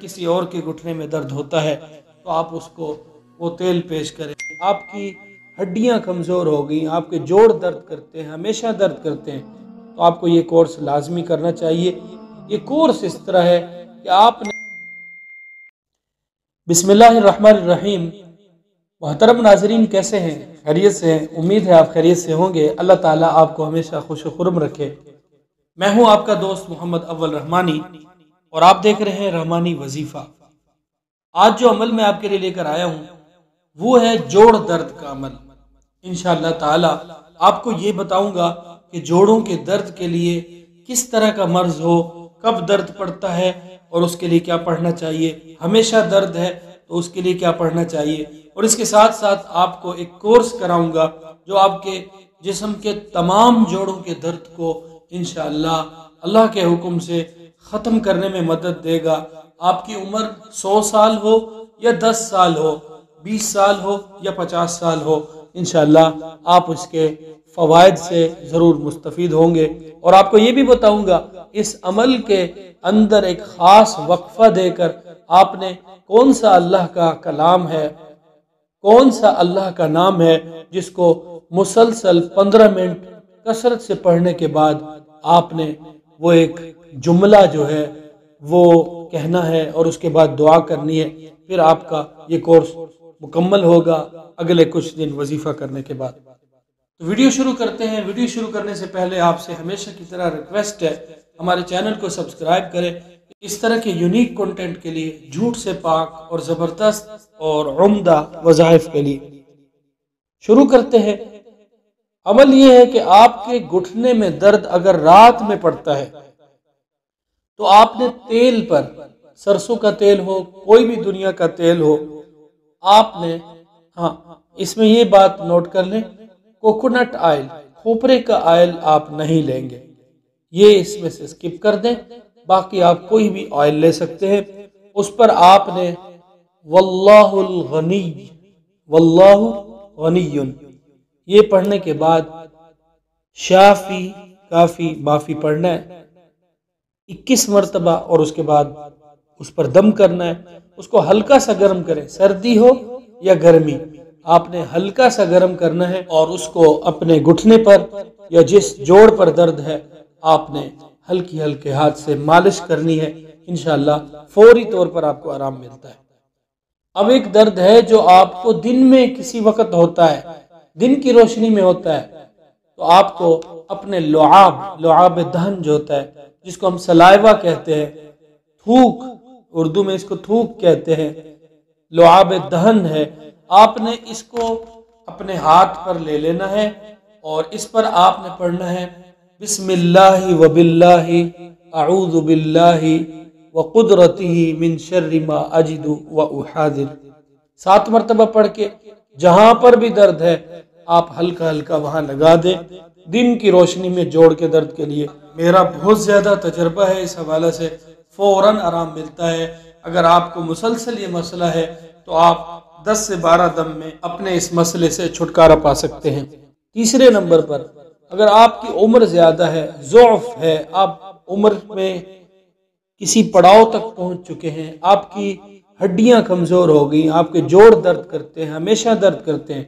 किसी और के घुटने में दर्द होता है तो आप उसको वो तेल पेश करें। आपकी हड्डियां कमज़ोर हो गई, आपके जोड़ दर्द करते हैं, हमेशा दर्द करते हैं, तो आपको ये कोर्स लाजमी करना चाहिए। ये कोर्स इस तरह है कि आपने बिस्मिल्लाहिर्रहमानिर्रहीम। मोहतरम नाजरीन, कैसे हैं? खैरियत से हैं? उम्मीद है आप खैरियत से होंगे। अल्लाह ताला आपको हमेशा खुश खुर्म रखे। मैं हूं आपका दोस्त मोहम्मद अव्वल रहमानी और आप देख रहे हैं रहमानी वजीफ़ा। आज जो अमल मैं आपके लिए लेकर आया हूं वो है जोड़ दर्द का अमल। इंशाअल्लाह ताला आपको ये बताऊंगा कि जोड़ों के दर्द के लिए किस तरह का मर्ज हो, कब दर्द पड़ता है और उसके लिए क्या पढ़ना चाहिए, हमेशा दर्द है तो उसके लिए क्या पढ़ना चाहिए, और इसके साथ साथ आपको एक कोर्स कराऊंगा जो आपके जिस्म के तमाम जोड़ों के दर्द को इंशाअल्लाह अल्लाह के हुक्म से ख़त्म करने में मदद देगा। आपकी उम्र 100 साल हो या 10 साल हो, 20 साल हो या 50 साल हो, इंशाअल्लाह आप उसके फ़वाइद से ज़रूर मुस्तफ़ीद होंगे। और आपको ये भी बताऊंगा इस अमल के अंदर एक ख़ास वक्फ़ा देकर आपने कौन सा अल्लाह का कलाम है, कौन सा अल्लाह का नाम है जिसको मुसलसल 15 मिनट कसरत से पढ़ने के बाद आपने वो एक जुमला जो है वो कहना है और उसके बाद दुआ करनी है। फिर आपका ये कोर्स मुकम्मल होगा अगले कुछ दिन वजीफा करने के बाद। तो वीडियो शुरू करते हैं। वीडियो शुरू करने से पहले आपसे हमेशा की तरह रिक्वेस्ट है, हमारे चैनल को सब्सक्राइब करें इस तरह के यूनिक कंटेंट के लिए, झूठ से पाक और ज़बरदस्त और उम्दा वज़ाइफ के लिए। शुरू करते हैं। अमल ये है कि आपके घुटने में दर्द अगर रात में पड़ता है तो आपने तेल पर, सरसों का तेल हो, कोई भी दुनिया का तेल हो, आपने, हाँ इसमें ये बात नोट कर लें, कोकोनट ऑयल, खोपरे का ऑयल आप नहीं लेंगे, ये इसमें से स्किप कर दें। बाकी आप कोई भी ऑयल ले सकते हैं। उस पर आपने वल्लाहुल गनी, वल्लाहु गनियुन ये पढ़ने के बाद शाफी काफी माफी पढ़ना है 21 मरतबा, और उसके बाद उस पर दम करना है। उसको हल्का सा गर्म करें, सर्दी हो या गर्मी, आपने हल्का सा गर्म करना है और उसको अपने घुटने पर या जिस जोड़ पर दर्द है आपने हल्की हल्के हाथ से मालिश करनी है। इंशाअल्लाह फौरी तौर पर आपको आराम मिलता है। अब एक दर्द है जो आपको दिन में किसी वक्त होता है, दिन की रोशनी में होता है, तो आपको अपने लुआब दहन जो होता है, जिसको हम सलाइवा कहते हैं, थूक, उर्दू में इसको थूक कहते हैं, लुआब दहन है, आपने इसको अपने हाथ पर ले लेना है और इस पर आपने पढ़ना है बिस्मिल्लाहि व बिल्लाहि अऊज़ु बिल्लाहि व कुदरतिही मिन शर्रि मा अजिदु व उहादिर। 7 मरतबा पढ़ के जहां पर भी दर्द है आप हल्का हल्का वहां लगा दें। दिन की रोशनी में जोड़ के दर्द के लिए मेरा बहुत ज्यादा तजर्बा है, इस हवाले से फौरन आराम मिलता है। अगर आपको मुसलसल ये मसला है तो आप 10 से 12 दम में अपने इस मसले से छुटकारा पा सकते हैं। तीसरे नंबर पर, अगर आपकी उम्र ज्यादा है, ज़ौफ़ है, आप उम्र में किसी पड़ाव तक पहुंच चुके हैं, आपकी हड्डियां कमजोर हो गई, आपके जोड़ दर्द करते हैं, हमेशा दर्द करते हैं,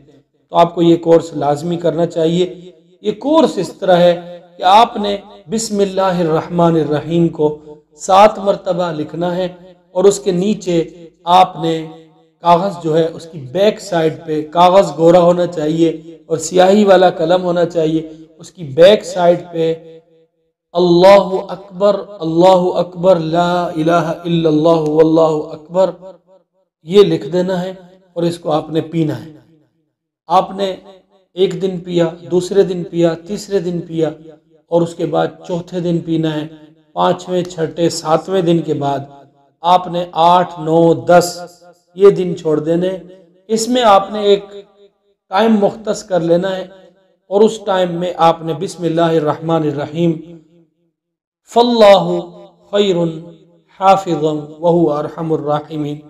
तो आपको ये कोर्स लाजमी करना चाहिए। ये कोर्स इस तरह है कि आपने बिस्मिल्लाहिर्रहमानिर्रहीम को 7 मरतबा लिखना है और उसके नीचे आपने कागज जो है उसकी बैक साइड पे, कागज गोरा होना चाहिए और स्याही वाला कलम होना चाहिए, उसकी बैक साइड पे अल्लाहु अकबर ला इलाहा इल्लल्लाह वल्लाहु अकबर ये लिख देना है और इसको आपने पीना है। आपने एक दिन पिया, दूसरे दिन पिया, तीसरे दिन पिया और उसके बाद चौथे दिन पीना है। 5वें, 6ठे, 7वें दिन के बाद आपने 8, 9, 10 ये दिन छोड़ देने। इसमें आपने एक टाइम मुख्तस कर लेना है और उस टाइम में आपने बिस्मिल्लाहिर्रहमानिर्रहीम फल्लाहु खैरुन हाफिज़न व हुवा अरहमुर राहिमीन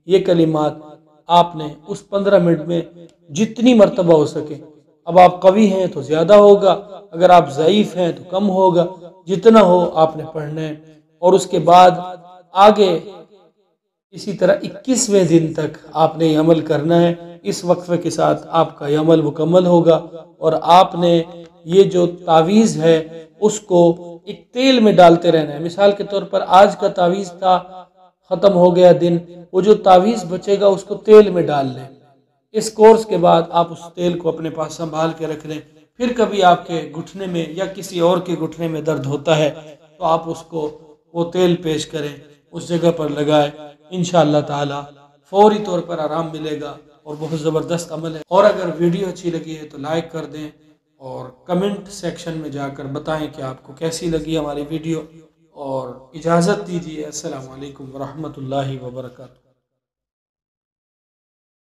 ये कलिमात आपने उस 15 मिनट में जितनी मरतबा हो सके। अब आप कवी हैं तो ज्यादा होगा, अगर आप ज़ईफ हैं तो कम होगा, जितना हो आपने पढ़ना है। और उसके बाद आगे اسی طرح 21ویں دن تک آپ نے یہ عمل کرنا ہے۔ اس وقفے کے ساتھ آپ کا یہ عمل مکمل ہوگا، اور آپ نے یہ جو تعویذ ہے اس کو ایک تیل میں ڈالتے رہنا ہے۔ مثال کے طور پر آج کا تعویذ تھا، ختم ہو گیا دن، وہ جو تعویذ بچے گا اس کو تیل میں ڈال لیں۔ اس کورس کے بعد آپ اس تیل کو اپنے پاس سنبھال کے رکھ لیں۔ پھر کبھی آپ کے گھٹنے میں یا کسی اور کے گھٹنے میں درد ہوتا ہے تو آپ اس کو وہ تیل پیش کریں، اس جگہ پر لگائیں، انشاءاللہ تعالی فوری طور پر آرام ملے گا، اور بہت زبردست عمل ہے۔ اور اگر ویڈیو اچھی لگی ہے تو لائک کر دیں، اور کمنٹ سیکشن میں جا کر بتائیں کہ آپ کو کیسی لگی ہماری ویڈیو، اور اجازت دیجیے۔ السلام علیکم ورحمۃ اللہ وبرکاتہ۔